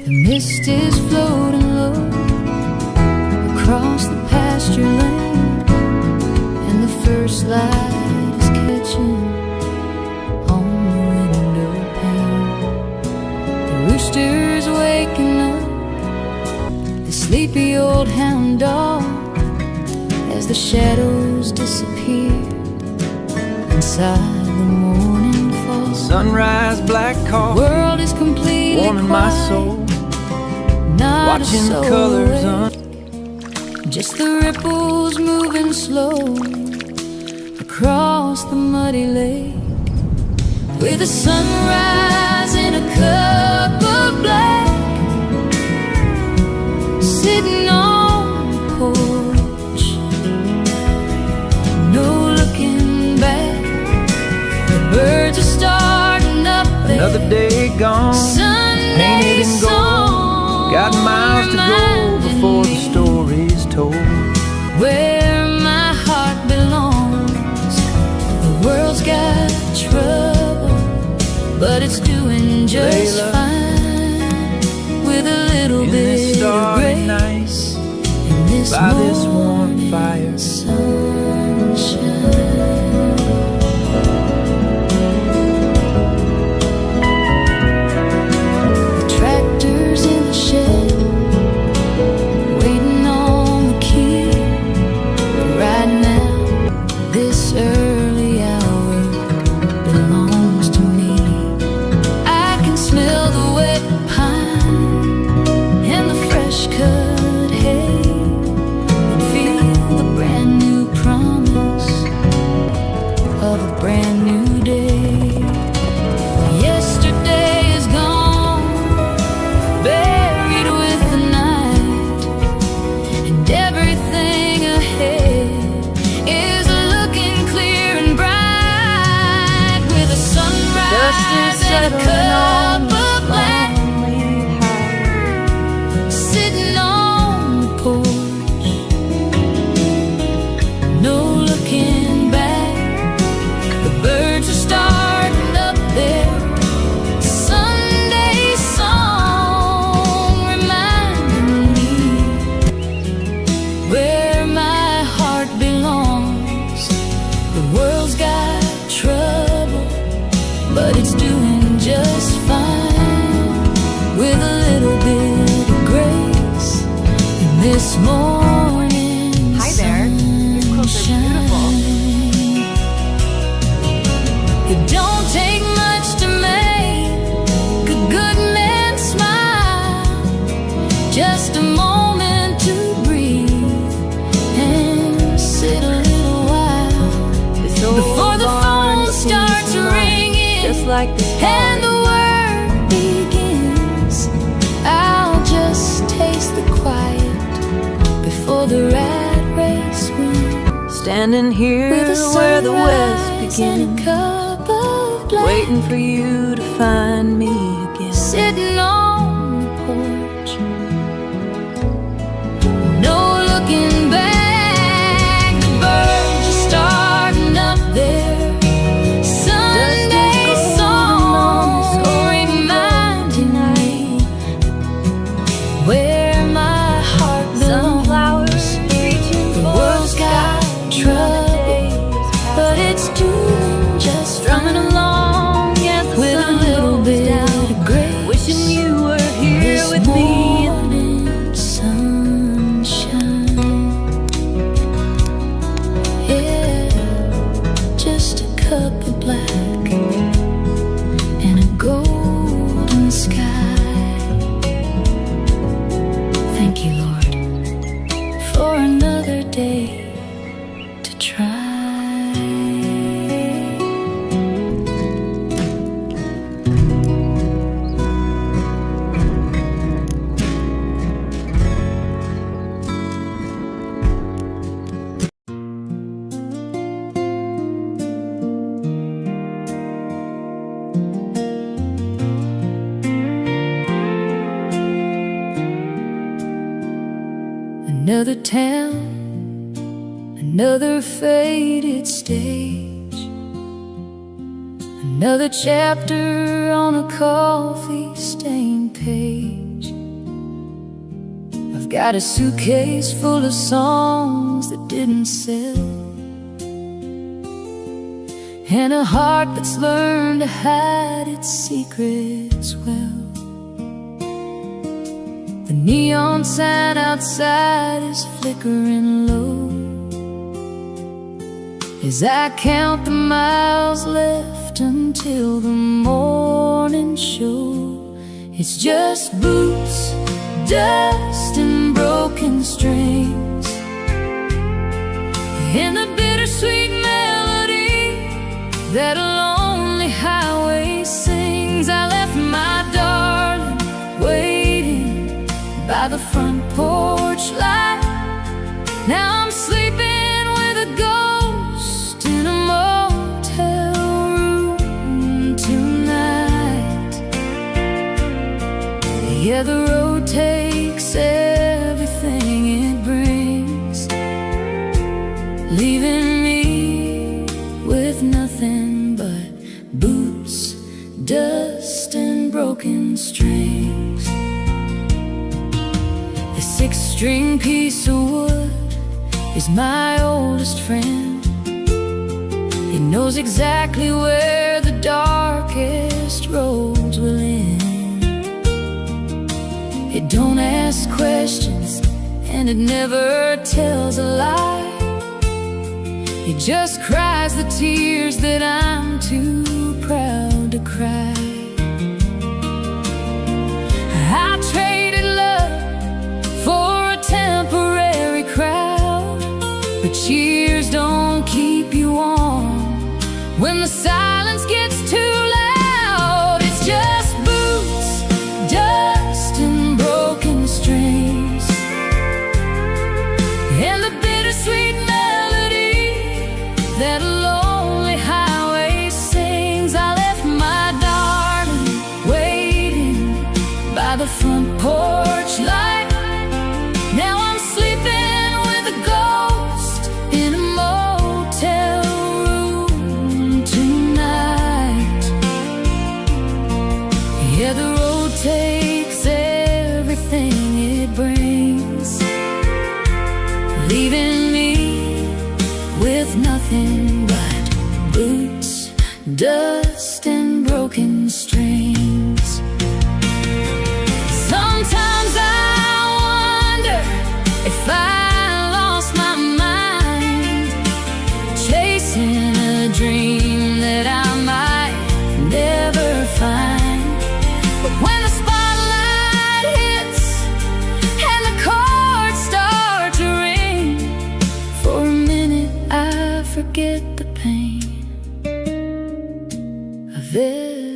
The mist is floating low across the pasture lane, and the first light is catching on the window pane. The rooster's waking up the sleepy old hound dog as the shadows disappear inside the morning fall. Sunrise, black coffee, World is completely warming my soul. Not Watching the colors just the ripples moving slow across the muddy lake, with the sunrise in a cup of black, sitting on the porch, no looking back. The birds are starting up there. Another day gone, painted in gold. Got miles to go before the story's told. Where my heart belongs, the world's got trouble, but it's doing just fine, with a little bit of grace in this by this warm fire. Sunshine. This morning. Hi there. Your clothes are beautiful. It don't take much to make a good man smile. Just a moment to breathe and sit a little while before the phone starts ringing, just like and the work begins. I'll just taste the quiet before the rat race wins. Standing here where the west begins, waiting for you to find me again. Sitting on the porch, no looking back. The birds are starting up there. Sunday songs reminding me where my heart belongs. The world's got trouble, but it's doing just strumming along as the with a sun little goes bit down, of grace. wishing you were here This with me. morning sunshine, yeah, just a cup of black and a golden sky. Thank you, Lord, for another day to try. Another town, another faded stage, another chapter on a coffee-stained page. I've got a suitcase full of songs that didn't sell, and a heart that's learned to hide its secrets well. The neon sign outside is flickering low as I count the miles left until the morning show. It's just boots, dust, and broken strings, and the bittersweet melody that a lonely highway sings. I left my darling waiting by the front porch light. Now I'm sleeping with a ghost in a motel room tonight. Yeah, the road takes everything it brings, leaving me with nothing but boots, dust, and broken strings. The six-string piece of wood is my oldest friend. He knows exactly where the darkest roads will end. It don't ask questions, and it never tells a lie. It just cries the tears that I'm too proud to cry. I traded love for a temporary crowd, but cheers don't keep you warm when the silence gets too loud. It's just boots, dust, and broken strings, and the bittersweet melody that a lonely highway sings. I left my darling waiting by the front porch light. Now I'm sleeping with a ghost in a motel room tonight. Yeah, the road takes everything it brings, leaving me with nothing but boots, dust, and broken strings. Sometimes I wonder if I lost my mind, chasing a dream that I might never find. But when the spotlight hits and the chords start to ring, for a minute I forget the pain of everything.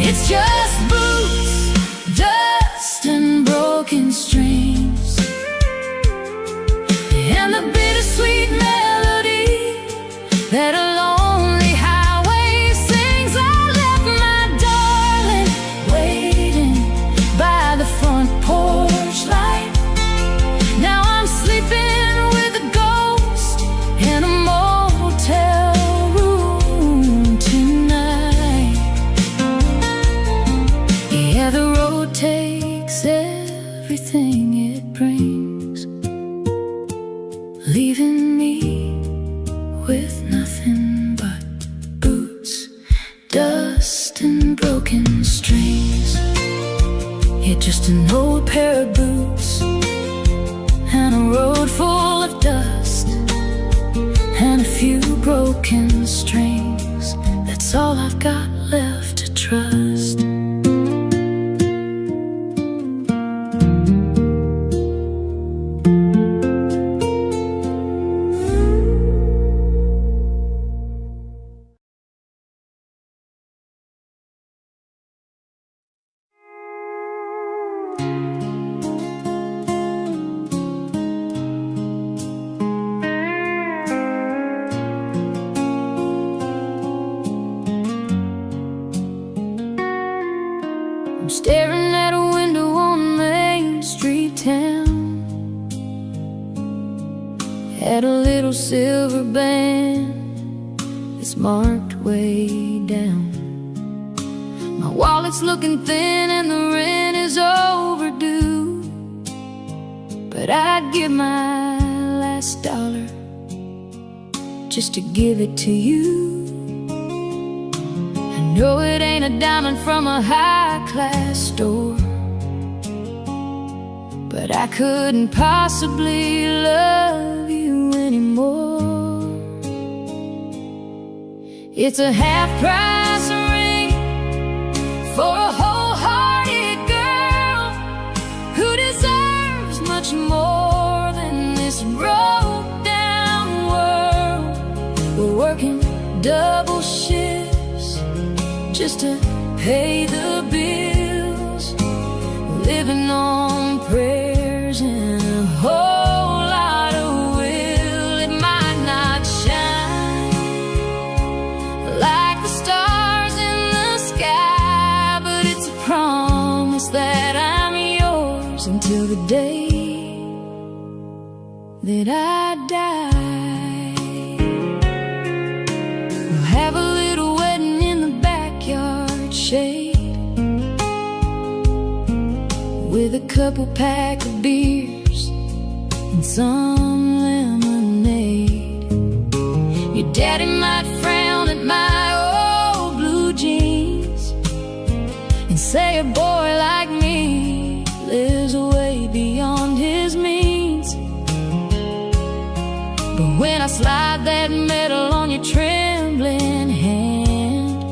It's just boots, dust, and broken strings, and the bittersweet melody that a lonely highway sings. I left my darling waiting by the front porch light. Now I'm sleeping with a ghost in a motel room tonight. Yeah, the road takes everything it brings, leaving me with nothing but boots, dust, and broken strings. Yeah, just an old pair of boots and a road full of dust and a few broken strings. That's all I've got left to trust. staring at a window on Main Street town, at a little silver band that's marked way down. My wallet's looking thin and the rent is overdue, but I'd give my last dollar just to give it to you. I know it ain't a diamond from a high-class store, but I couldn't possibly love you anymore. It's a half-price ring for a wholehearted girl who deserves much more than this broke-down world. We're working double shifts just to pay the bills, living on prayers and a whole lot of will. It might not shine like the stars in the sky, but it's a promise that I'm yours until the day that I die. We'll have a little wedding in the backyard shade, with a couple pack of beers and some lemonade. Your daddy might frown at my old blue jeans and say a boy like me lives way beyond his means. But when I slide that medal on your trembling hand,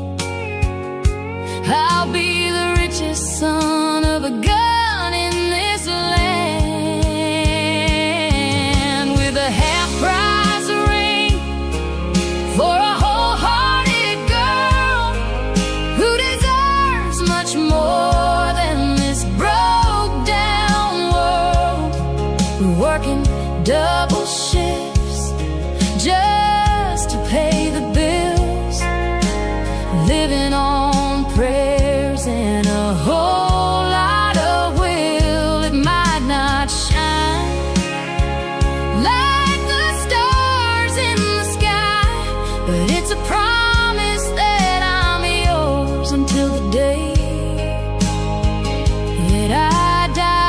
I'll be the richest son of a gun in this land, with a half-price ring for a wholehearted girl who deserves much more than this broke-down world. We're working double shifts just to pay the bills, living on prayers and a whole lot of will. It might not shine like the stars in the sky, but it's a promise that I'm yours until the day that I die.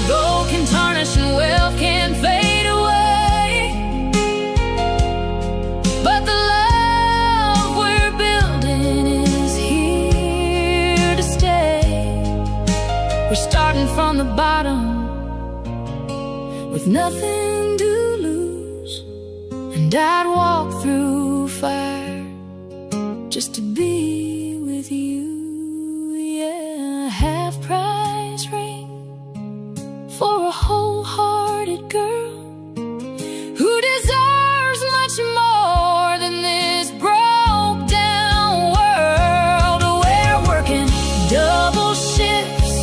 Gold can tarnish and wealth can fade away, but the love we're building is here to stay. We're starting from the bottom with nothing to lose, and I'd walk through fire just to be with you. Yeah, a half-price ring for a wholehearted girl who deserves much more than this broke-down world. We're working double shifts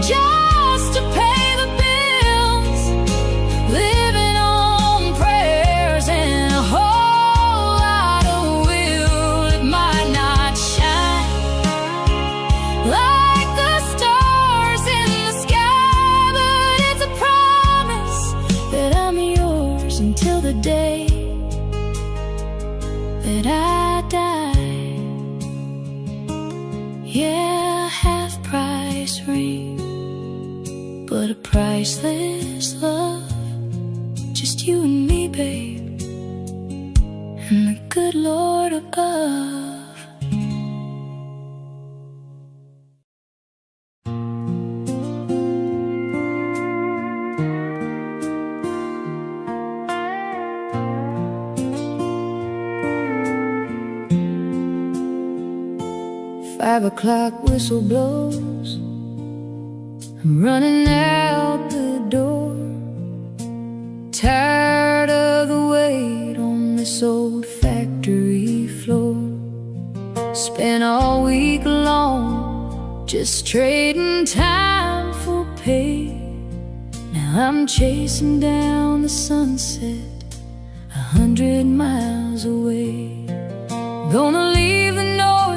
just to pay the bills, living on prayers and a whole lot of will. It might not shine like the stars in the sky, but it's a promise that I'm yours until the day that I die. Yeah, half-price ring, but a priceless love. Just you and me, babe, and the good Lord above. Five o'clock whistle blows, I'm running out the door, tired of the wait on this old factory floor. Spent all week long just trading time for pay. Now I'm chasing down the sunset 100 miles away. Gonna leave the noise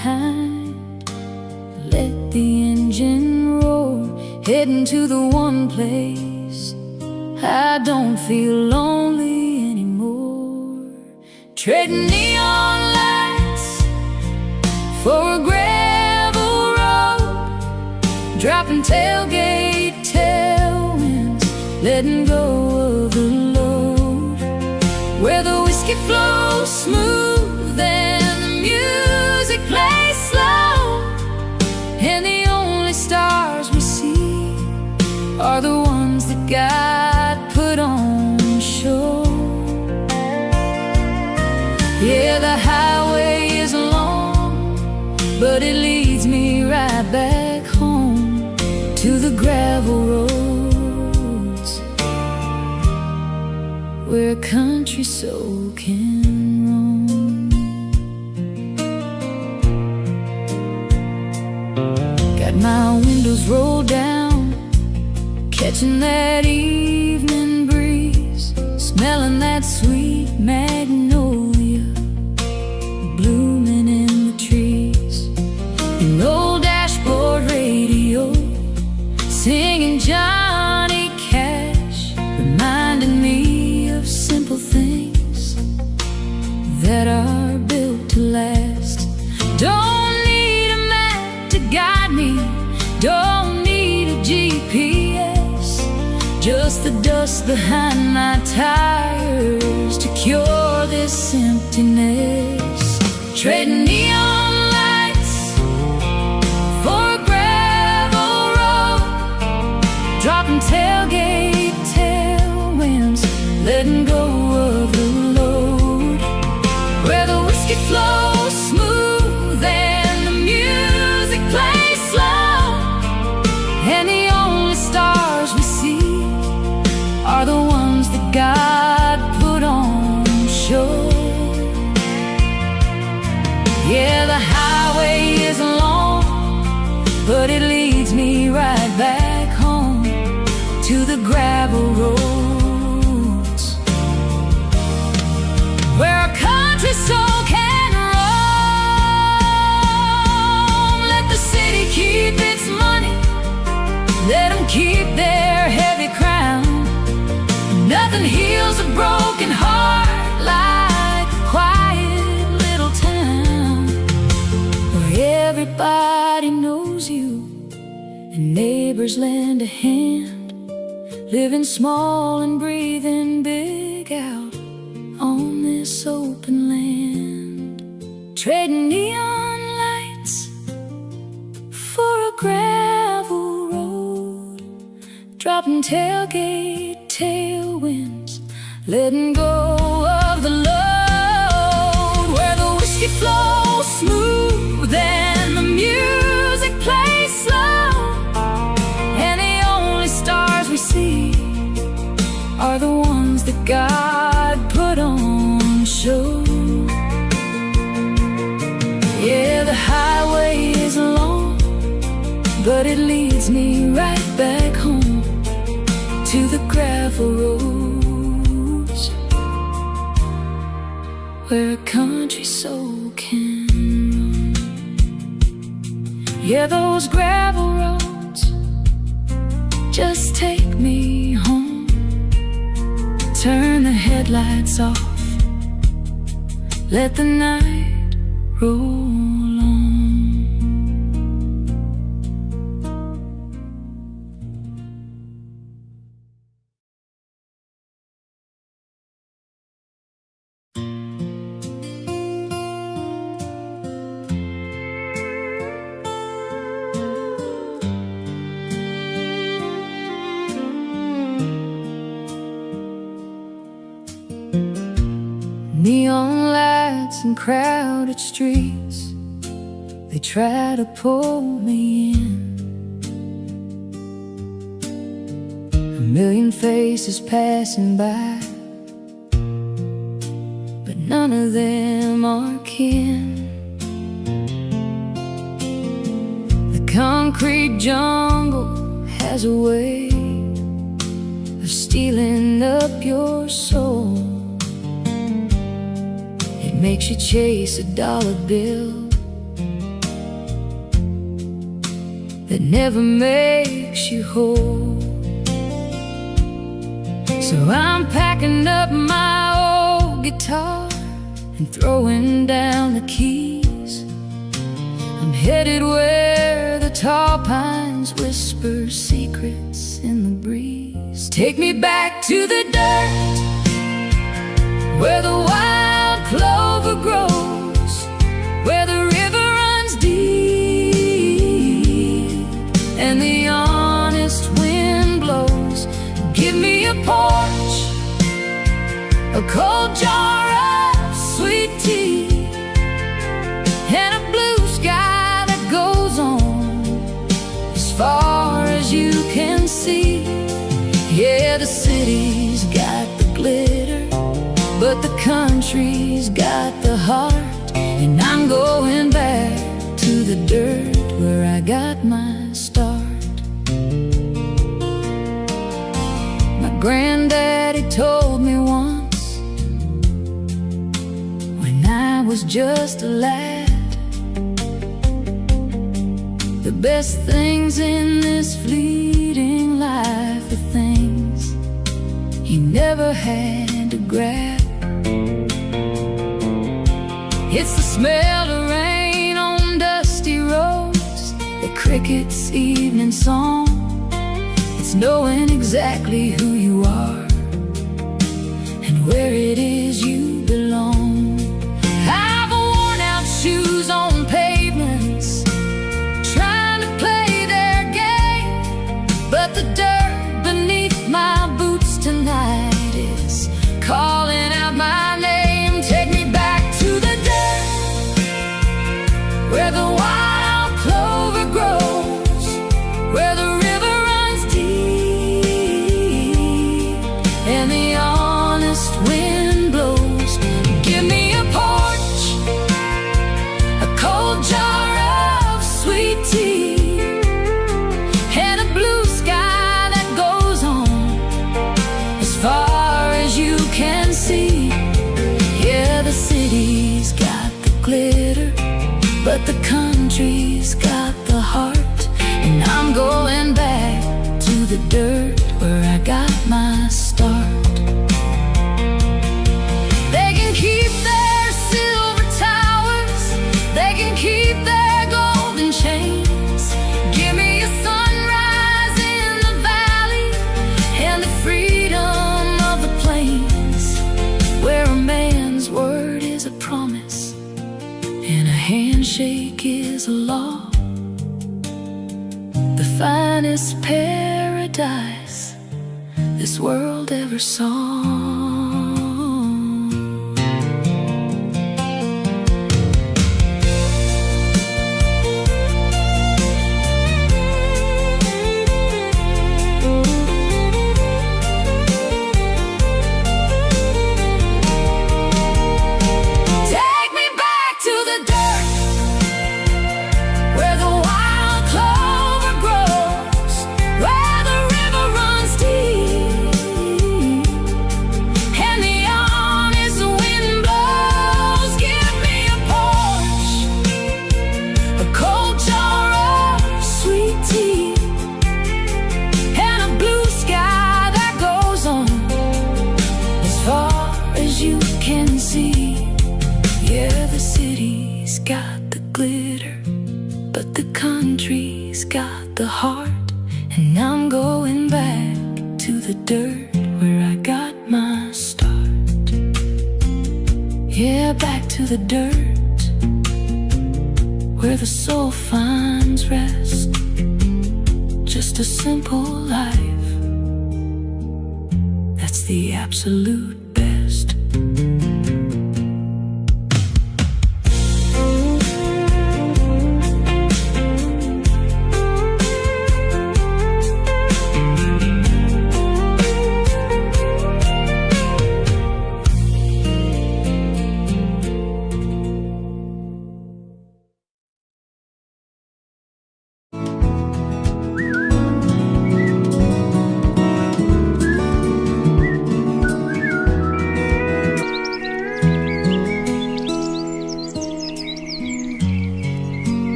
behind. Let the engine roar, heading to the one place I don't feel lonely anymore. Trading neon lights for a gravel road, dropping tailgate tailwinds, letting go of the load. Where the whiskey flows smooth and the music plays slow, and the only stars we see are the ones that God put on show. Yeah, the highway is long, but it leads me right back home to the gravel roads where a country soul can roam. Got my windows rolled down, catching that evening breeze, smelling that sweet magnolia blooming in the trees. An old dashboard radio singing Johnny Cash, reminding me of simple things that are built to last. Don't need a map to guide me, don't need a GPS, just the dust behind my tires to cure this emptiness. Trading neon lights for a gravel road, dropping tailgate tailwinds, letting go of the load. Where the whiskey flows smooth and the music plays slow, and the only stars we see are the ones that God put on show. Yeah, the highway is long, but it leads me right back home to the gravel roads where a country soul can roam. Let the city keep its money, let them keep their heavy crown. Nothing heals a broken heart like a quiet little town where everybody knows you and neighbors lend a hand, living small and breathing big out on this open land. Trading neon lights for a gravel road, dropping tailgate tailwinds, letting go of the load. Where the whiskey flows smooth and the music plays slow, and the only stars we see are the ones that God put on show. Yeah, the highway is long, but it leads me right back home to the gravel roads where a country soul can roam. Yeah, those gravel roads just take me home. Turn the headlights off, let the night roll on. Neon lights and crowded streets, they try to pull me in. A million faces passing by, but none of them are kin. The concrete jungle has a way of stealing up your soul. Makes you chase a dollar bill that never makes you whole. So I'm packing up my old guitar and throwing down the keys. I'm headed where the tall pines whisper secrets in the breeze. Take me back to the dirt, where the wild clover grows, where the river runs deep and the honest wind blows. Give me a porch, a cold jar of sweet tea, and a blue sky that goes on as far as you can see. Yeah, the city's got the glitter, but the country's got the heart. And I'm going back to the dirt where I got my start. My granddaddy told me once, when I was just a lad, the best things in this fleeting life are things you never had to grab. It's the smell of rain on dusty roads, the cricket's evening song. It's knowing exactly who you are and where it is you belong. I've worn out shoes on pavements, trying to play their game, but the dirt beneath my boots tonight is calling out my name. Take me back to the dirt, where the wild clover grows, where the river runs deep and the honest wind blows. Give me a porch, a cold jar of sweet tea, and a blue sky that goes on as far as you can see. Yeah, the city's got the glitter, but the country's got the heart. And I'm going back to the dirt where I got my start. They can keep their silver towers, they can keep their golden chains. Give me a sunrise in the valley and the freedom of the plains, where a man's word is a promise and a handshake is a law. The finest paradise this world ever saw. Take me back to the dirt, where the wild clover grows, where the river runs deep and the honest wind blows. Give me a porch, a cold jar of sweet tea, and a blue sky that goes on as far as you can see. Yeah, the city's got the glitter, but the country's got the heart. And I'm going back to the dirt where I got my start. Yeah, back to the dirt where the soul finds rest. Just a simple life, that's the absolute best.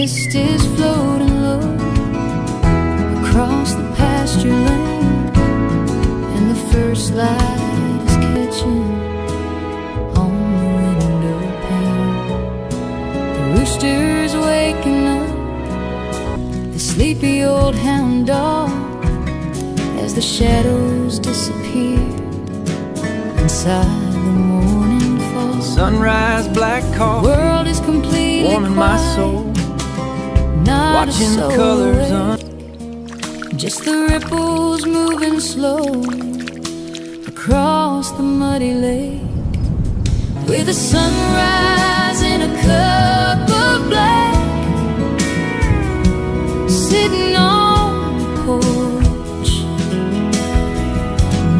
mist is floating low across the pasture lane, and the first light is catching on the window pane. The rooster's waking up the sleepy old hound dog as the shadows disappear inside the morning fall. Sunrise, black coffee, World is completely warming my quiet, soul, not watching a the soul colors awake. Just the ripples moving slow across the muddy lake, with the sunrise in a cup of black, sitting on the porch,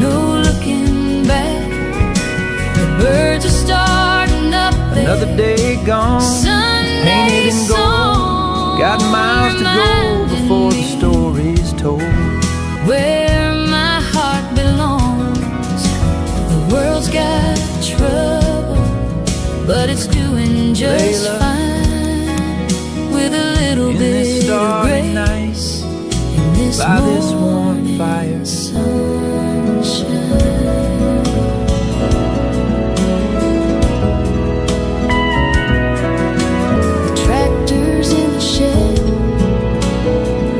no looking back. The birds are starting up there. another day gone, Sunday painted in gold. song Got miles to go before the story's told. where my heart belongs. The world's got trouble, but it's doing just Layla, fine, with a little in bit this of starry night, grace in this by this warm morning fire. sunshine. The tractor's in the shed,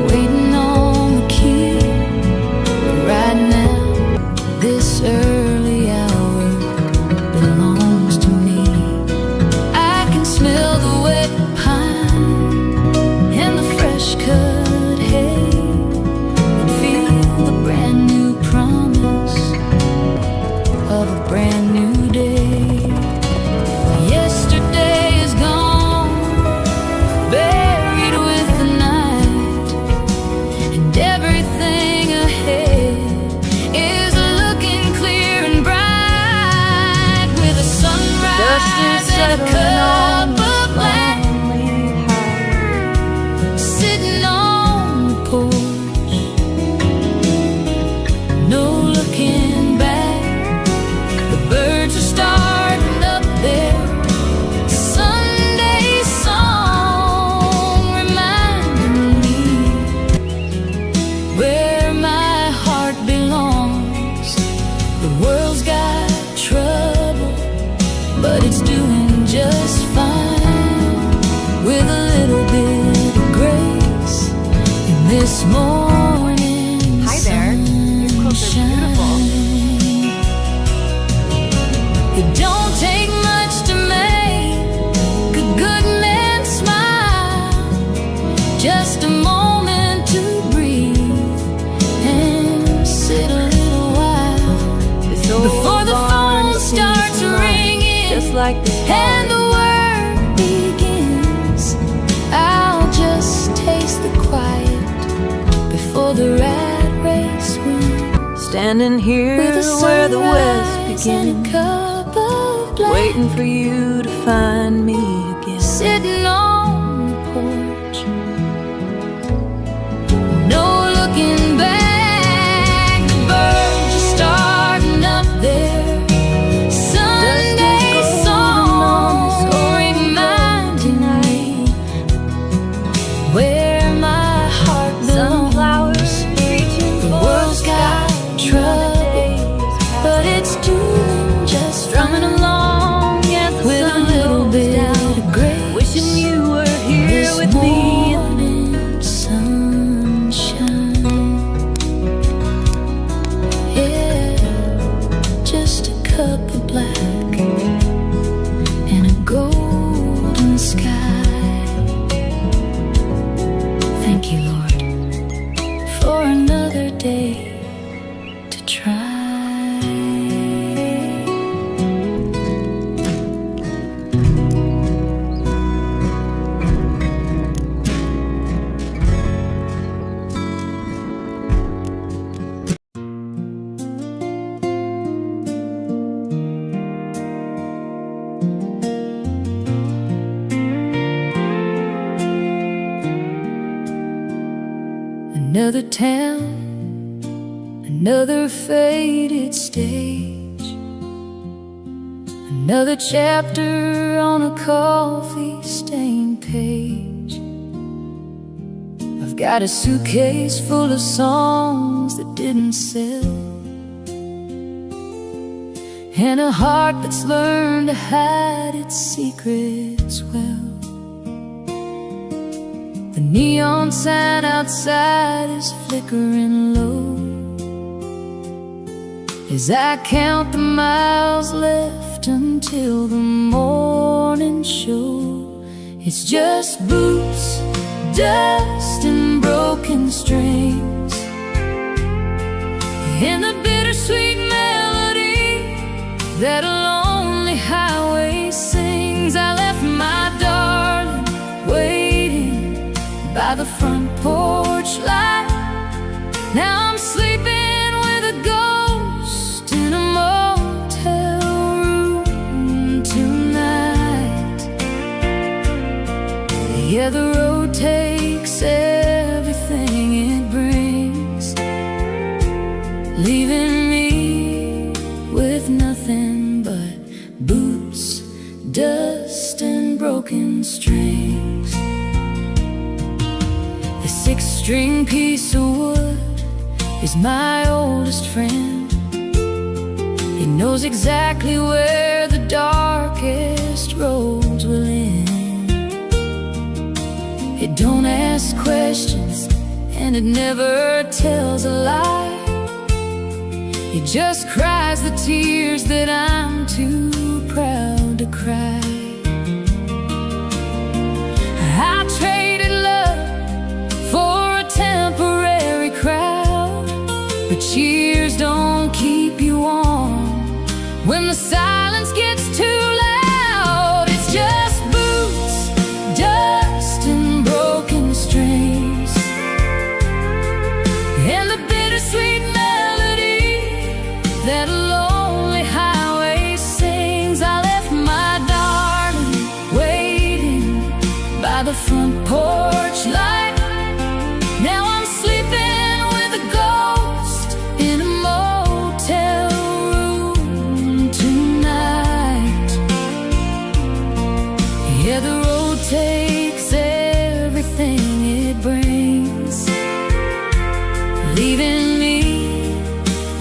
waiting on the key. Right now, this early hour belongs to me. I can smell the wet pine and the fresh cut hay, and feel the brand new promise of a brand new day. Yesterday is gone, buried with the night, and everything ahead is looking clear and bright, with a sunrise and a cup of black, sitting on the porch, no looking back. The birds are starting up there. Sunday song reminding me where my heart belongs. The world's got trouble, but it's doing just fine, with a little bit of grace in this morning. Hi there. Your clothes are beautiful. It don't take much to make a good man smile, just a moment to breathe and sit a little while This old before the barn phone seems starts to run ringing just like this and the work begins. I'll just taste the quiet before the rat race wins, standing here with a where the west sunrise and a begins, cup of black, waiting for you to find me again. sitting on the porch, no looking back. The birds are starting up there. Sunday song reminding me where my heart belongs. The world's got trouble, but it's doing just Strumming fine, along as the with a sun little goes bit down, of grace. wishing you were here This with me. morning sunshine, yeah, just a cup of black and a golden sky. Thank you, Lord, for another day to try. Another town, another faded stage, another chapter on a coffee-stained page. I've got a suitcase full of songs that didn't sell, and a heart that's learned to hide its secrets well. The neon sign outside is flickering low as I count the miles left until the morning show. It's just boots, dust, and broken strings, and the bittersweet melody that a lonely highway sings. I left my darling waiting by the front porch light. Now I'm sleeping with a ghost in a motel room tonight. Yeah, the road takes everything it brings, leaving me with nothing but boots, dust, and broken strings. The six-string piece of wood is my oldest friend. He knows exactly where the darkest roads will end. It don't ask questions, and it never tells a lie. It just cries the tears that I'm too proud to cry. I traded love for a temporary crowd, but cheers don't keep you warm when the silence gets too loud. It's just boots, dust, and broken strings, and the bittersweet melody that a lonely highway sings. I left my darling waiting by the front porch light. Now I'm sleeping with a ghost in a motel room tonight. Yeah, the road takes everything it brings, leaving me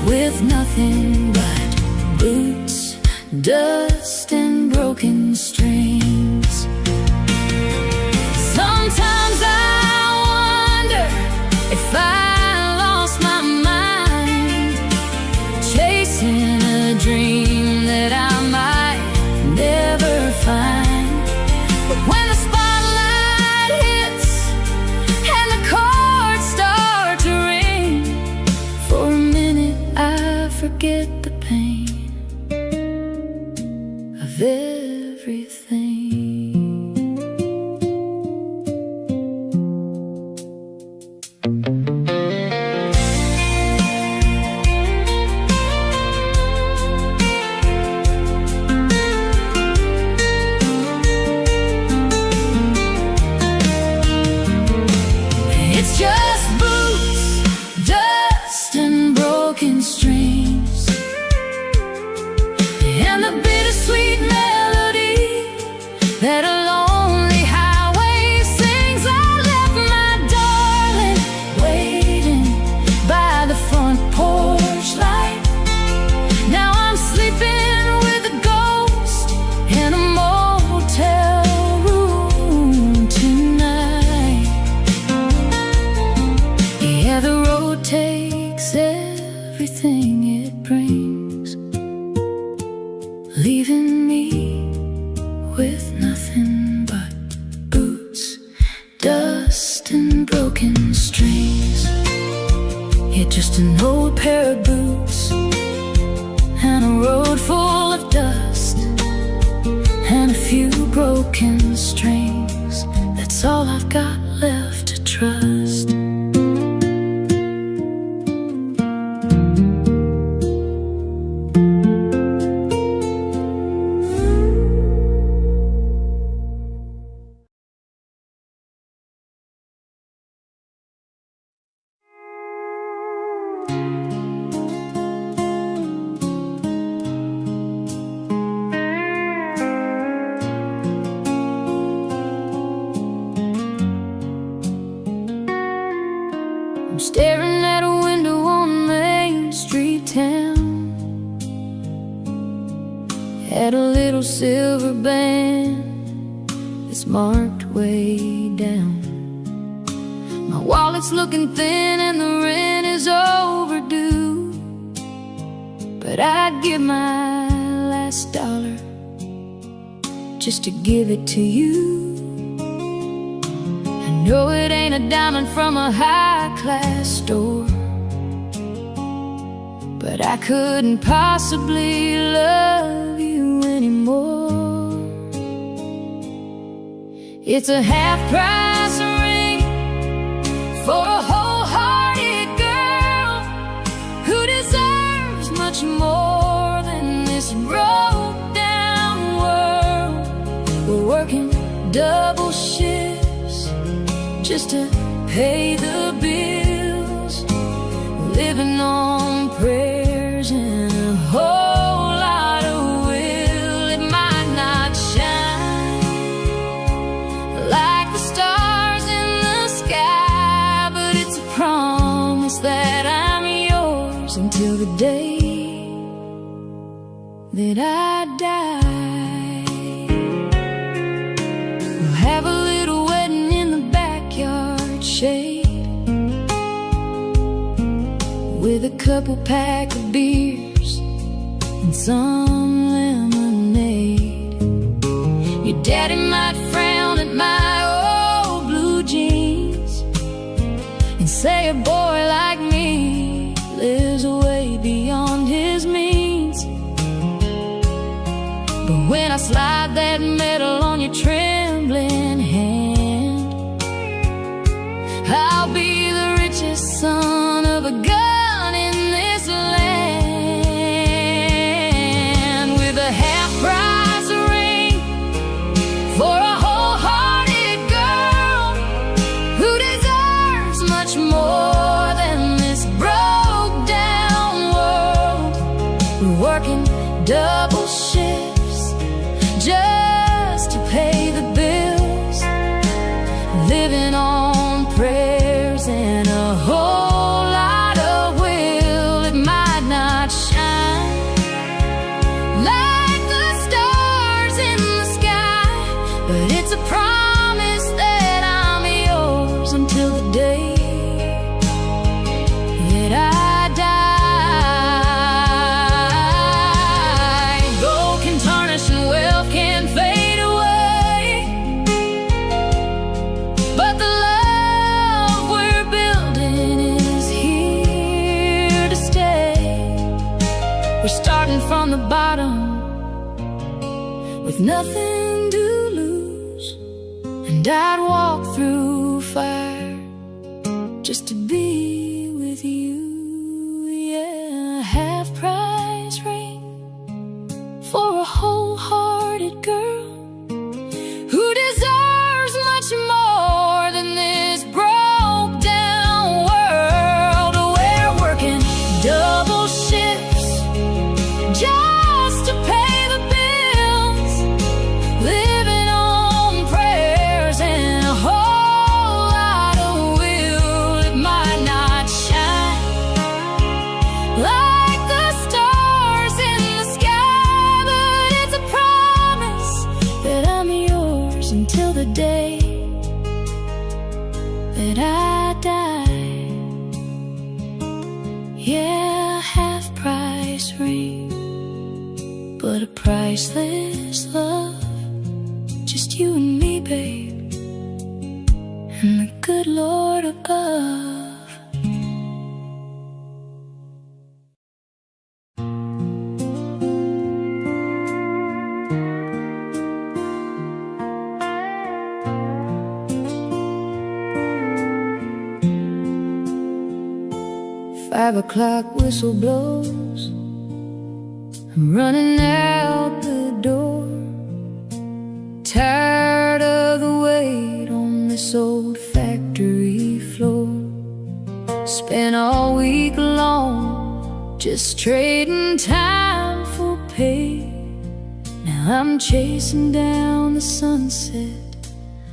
with nothing but boots, dust, and broken strings. Sometimes I wonder if I lost my mind, chasing a dream that I might never find. But when the spotlight hits and the chords start to ring, for a minute I forget the pain of everything. It's just boots, dust, and broken strings, and the bittersweet melody that a lonely highway sings. I left my darling waiting by the front porch light. Now I'm sleeping with a ghost in a motel room tonight. Yeah, the road takes everything it brings, leaving me with nothing but boots, dust, and broken strings. Yeah, just an old pair of boots and a road full of dust and a few broken strings. That's all I've got left to trust. had a little silver band that's marked way down. My wallet's looking thin and the rent is overdue, but I'd give my last dollar just to give it to you. I know it ain't a diamond from a high-class store, but I couldn't possibly love you anymore. It's a half-price ring for a wholehearted girl who deserves much more than this broke-down world. We're working double shifts just to pay the bills, living on prayers and a whole lot of will. It might not shine like the stars in the sky, but it's a promise that I'm yours until the day that I die. We'll have a little wedding in the backyard shade, with a couple pack of beers and some lemonade. Your daddy might frown at my old blue jeans and say a boy like me lives way beyond his means. But when I slide that medal on your trembling hand, I'll be the richest son of a gun in this land, with a half-price ring for a wholehearted girl who deserves much more than this broke-down world. We're working double shifts just to pay the bills, living on prayers and a whole lot of will. It might not shine like the stars in the sky, but it's a promise that I'm yours until the day that I die. Gold can tarnish and wealth can fade away, but the love we're building is here to stay. We're starting from the bottom with nothing to lose, and I'd walk through fire just to be with you. Yeah, a half-price ring for a wholehearted girl who deserves much more than this broke-down world. We're working double shifts just to pay the bills, living on prayers and a whole lot of will. It might not shine like the stars in the sky, but it's a promise that I'm yours until the day that I die. Yeah, half-price ring, but a priceless love. Just you and me, babe, and the good Lord above. 5 o'clock whistle blows, I'm running out the door, tired of the wait on this old factory floor. Spent all week long just trading time for pay. Now I'm chasing down the sunset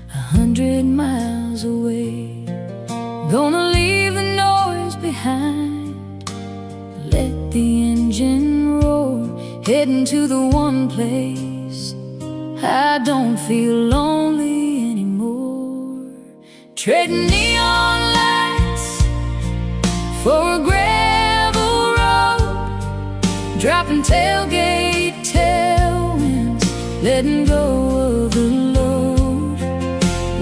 100 miles away. Gonna leave the noise behind, let the engine roar heading to the one place I don't feel lonely anymore. Trading neon lights for a gravel road, dropping tailgate tailwinds, letting go of the load,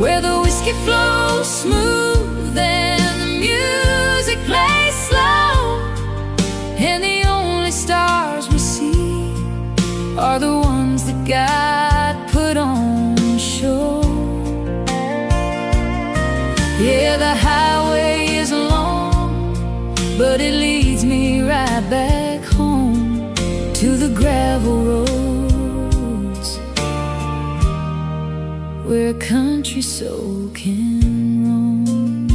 where the whiskey flows smooth and the music plays slow, and the only stars we see are the ones that God put on show. Yeah, the highway is long, but it leads me right back home to the gravel roads, where a country soul can roam.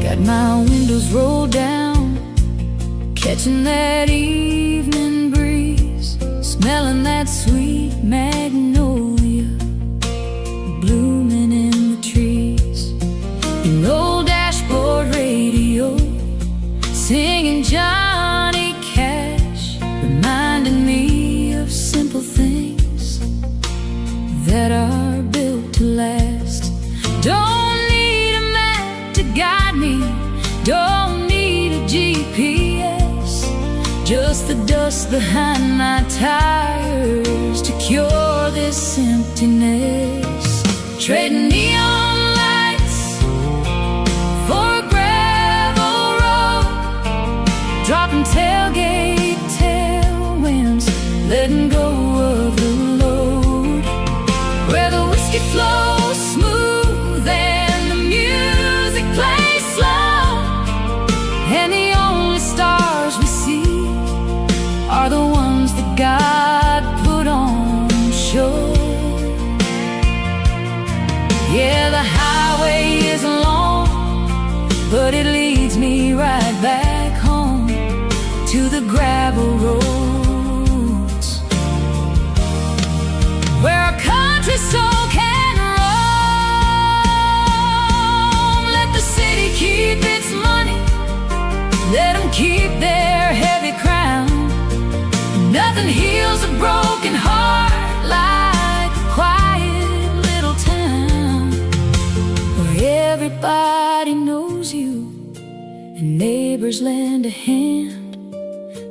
Got my windows rolled down, catching that evening breeze, smelling that sweet magnolia blooming in the trees. An old dashboard radio singing Johnny Cash, reminding me of simple things that are built to last. Don't need a map to guide me, don't need a GPS, just the dust behind my tires to cure this emptiness. Trading neon lights for a gravel road, dropping tailgate tailwinds, letting go of the load, where the whiskey flows smooth and the music plays slow, and the only stars we see are the ones that God put on show. Yeah, the highway is long, but it leads me right back home to the gravel roads, where a country soul can roam. Let the city keep its money, let them keep their heavy crown. Nothing heals a broken heart like a quiet little town, where everybody knows you and neighbors lend a hand,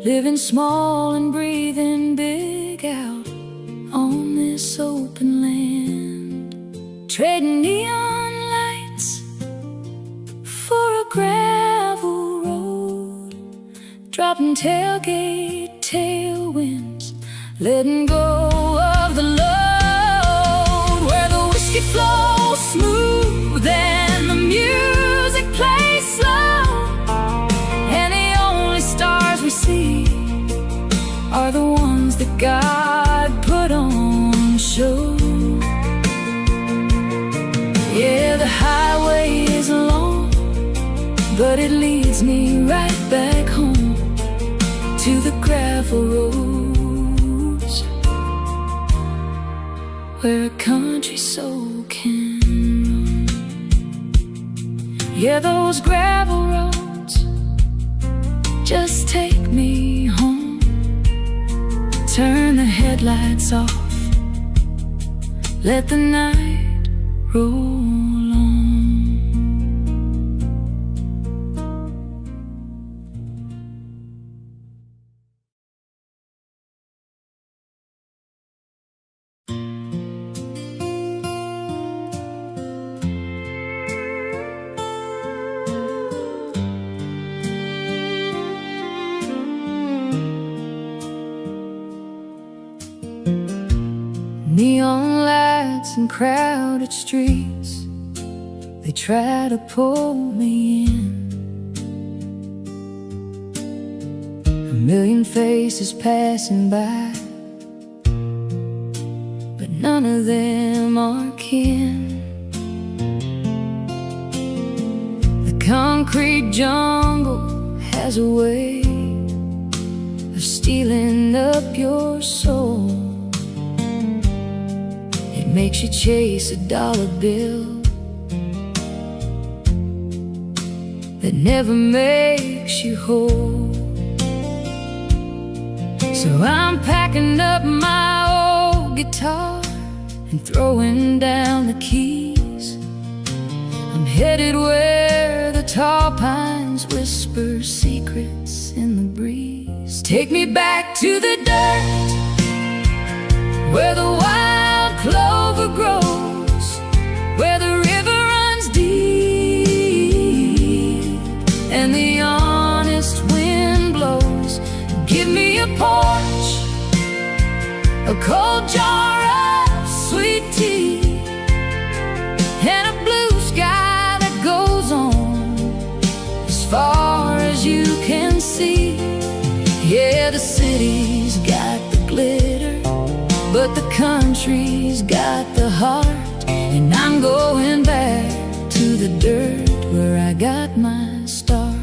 living small and breathing big out on this open land. Trading neon lights for a gravel road, dropping tailgate tailwinds, letting go of the load, where the whiskey flows smooth and the music plays slow, and the only stars we see are the ones that God put on show. Yeah, the highway is long, but it leads me right back home to the gravel roads, where a country soul can roam. Yeah, those gravel roads just take me home. Turn the headlights off, let the night roll on. Neon lights and crowded streets, they try to pull me in. A million faces passing by, but none of them are kin. The concrete jungle has a way of stealing up your soul. Makes you chase a dollar bill that never makes you whole. So I'm packing up my old guitar and throwing down the keys. I'm headed where the tall pines whisper secrets in the breeze. Take me back to the dirt, where the wild clover grows, where the river runs deep and the honest wind blows. Give me a porch, a cold jar of sweet tea, and a blue sky that goes on as far as you can see. Yeah, the city's got the glitter, but the country's got the heart. And I'm going back to the dirt where I got my start.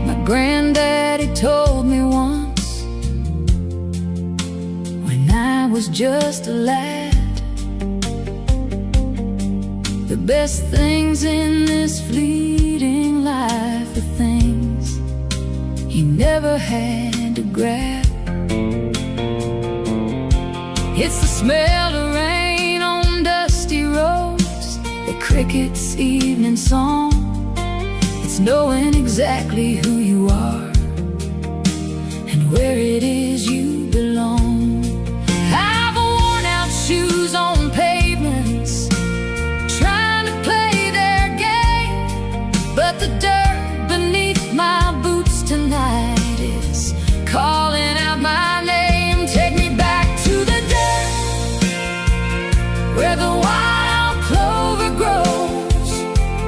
My granddaddy told me once, when I was just a lad, the best things in this fleeting life are things you never had to grab. It's the smell of rain on dusty roads, the cricket's evening song. It's knowing exactly who you are and where it is you belong. I've worn out shoes on pavements, trying to play their game, but the dirt beneath my boots tonight is calling out my name. Take me back to the dirt, where the wild clover grows,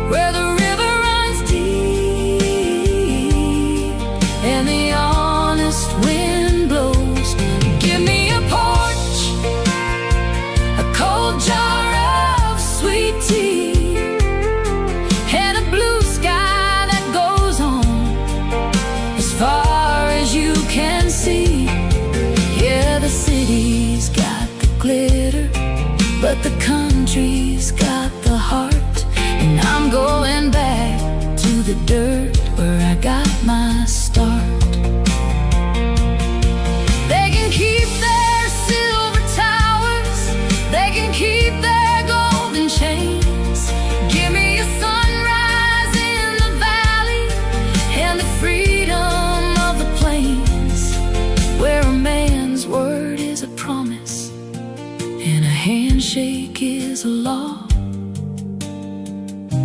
where the river runs deep and the honest wind blows. Give me a porch, a cold jar of sweet tea, and a blue sky that goes on as far as you can see. Yeah, the city's got the glitter, but the country's got the heart. And I'm going back to the dirt where I got my start. They can keep their silver towers, they can keep their golden chains. Give me a sunrise in the valley and the freedom of the plains, where a man's word is a promise and a handshake is a law.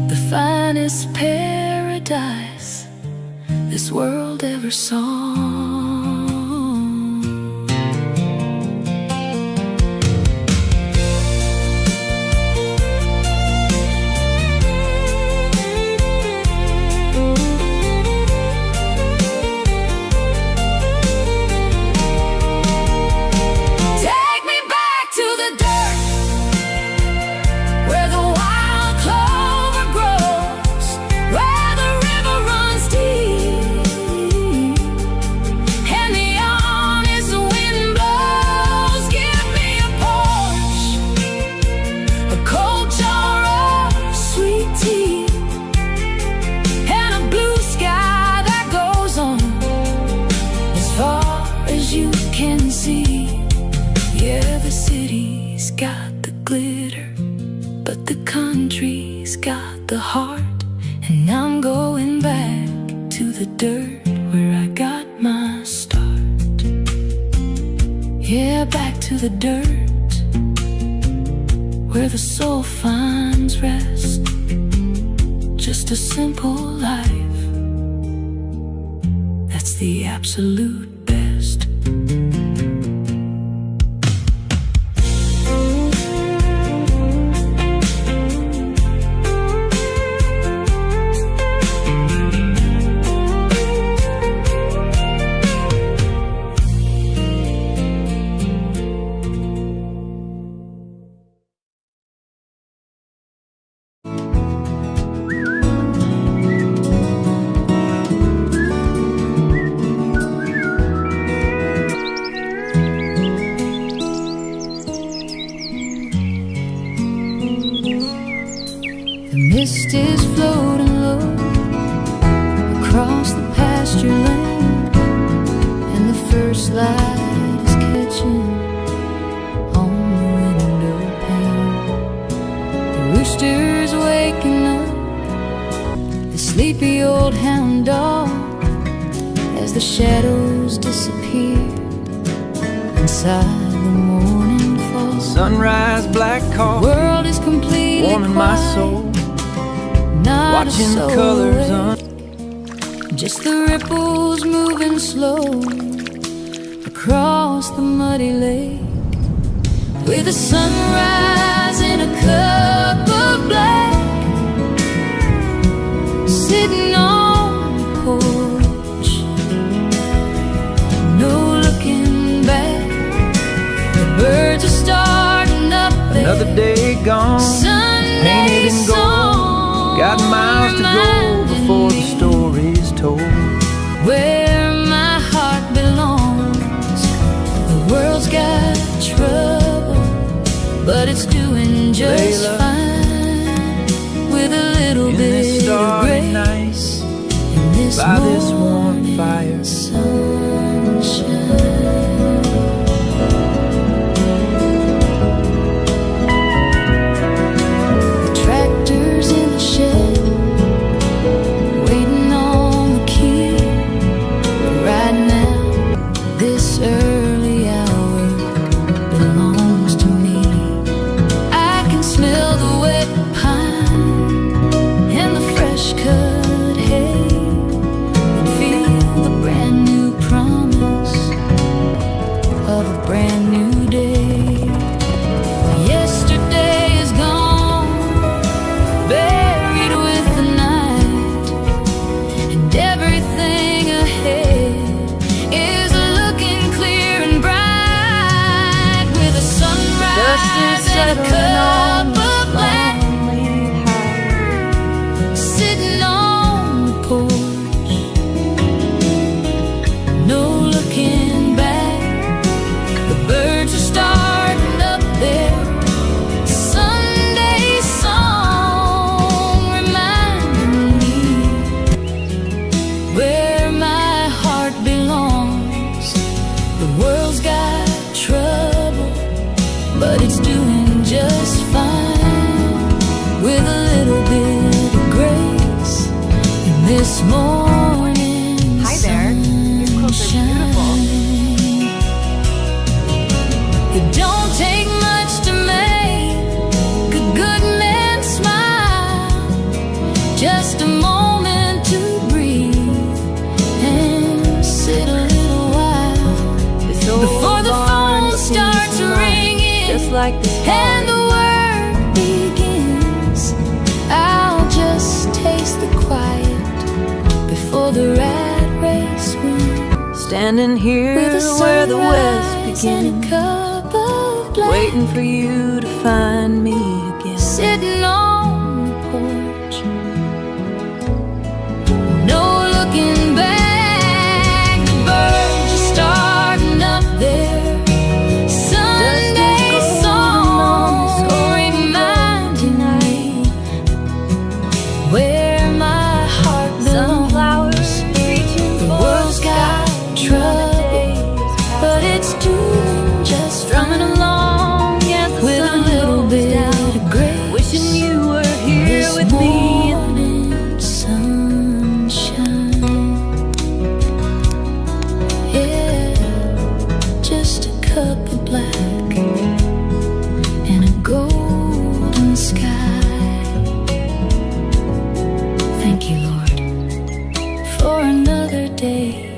The finest paradise this world ever saw. Take me back to the dirt, where the wild clover grows, where the river runs deep and the honest wind blows. Give me a porch, a cold jar of sweet tea, and a blue sky that goes on as far as you can see. Yeah, the city's got the glitter, but the country's got the heart. And I'm going back to the dirt where I got my start. Yeah, back to the dirt where the soul finds rest. Just a simple life, that's the absolute best. pasture lane, and the first light is catching on the window pane. The rooster's waking up the sleepy old hound dog as the shadows disappear inside the morning fall. Sunrise, black coffee, World is completely warming my quiet, soul, not watching a the soul colors awake. Just the ripples moving slow across the muddy lake, with the sunrise in a cup of black, sitting on the porch, no looking back. The birds are starting up there. another day gone, Sunday painted in gold. song Got miles to go before the story's told. where my heart belongs. The world's got trouble, but it's doing just Layla, fine, with a little in bit this of starry grace night, in this by this warm morning fire. sunshine. The tractor's in the shed, waiting on the key. Right now, this early hour belongs to me. I can smell the wet pine and the fresh cut hay, and feel the brand new promise of a brand new day. Yesterday is gone, buried with the night, and everything ahead is looking clear and bright, with a sunrise and a cup of black, sitting on the porch, no looking back. The birds are starting up there. Sunday song reminding me where my heart belongs. The world's got trouble, but it's doing just fine, with a little bit of grace in this morning. Hi there. These clothes are beautiful. It don't take much to make a good man smile, just a moment to breathe and sit a little while This old before the barn phone seems starts to smile, ringing just like this and the work begins. I'll just taste the quiet before the rat race wins, standing here with a where the west sunrise and a begins, cup of black, waiting for you to find me again. sitting on the porch, no looking back. The birds are starting up there. Sunday song reminding me where my heart belongs. The world's got trouble, but it's doing just Strumming fine, along as the with a sun little goes bit down, of grace. wishing you were here This with me. morning sunshine, yeah, just a cup of black and a golden sky. Thank you, Lord, for another day.